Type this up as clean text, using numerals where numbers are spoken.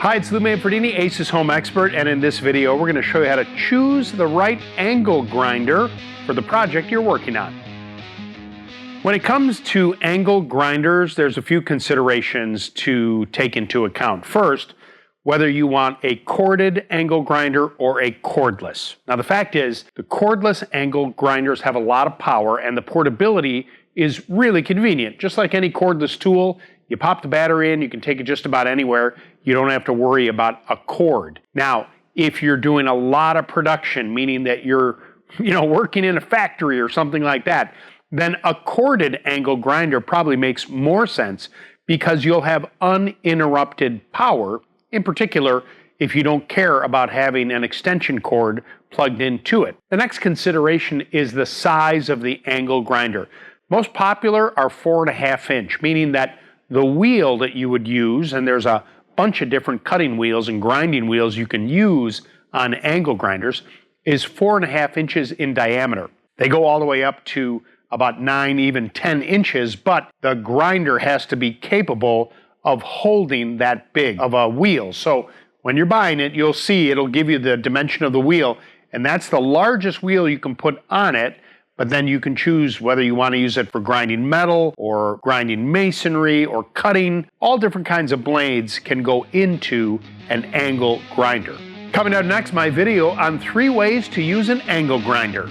Hi, it's Lou Manfredini, Ace's Home Expert, and in this video we're going to show you how to choose the right angle grinder for the project you're working on. When it comes to angle grinders, there's a few considerations to take into account. First, whether you want a corded angle grinder or a cordless. Now the fact is, the cordless angle grinders have a lot of power and the portability is really convenient. Just like any cordless tool, you pop the battery in, you can take it just about anywhere. You don't have to worry about a cord. Now, if you're doing a lot of production, meaning that you're working in a factory or something like that, then a corded angle grinder probably makes more sense because you'll have uninterrupted power, in particular if you don't care about having an extension cord plugged into it. The next consideration is the size of the angle grinder. Most popular are 4.5 inch, meaning that the wheel that you would use, and there's a bunch of different cutting wheels and grinding wheels you can use on angle grinders, is 4.5 inches in diameter. They go all the way up to about 9, even 10 inches, but the grinder has to be capable of holding that big of a wheel. So when you're buying it, you'll see it'll give you the dimension of the wheel, and that's the largest wheel you can put on it. But then you can choose whether you want to use it for grinding metal or grinding masonry or cutting. All different kinds of blades can go into an angle grinder. Coming up next, my video on 3 ways to use an angle grinder.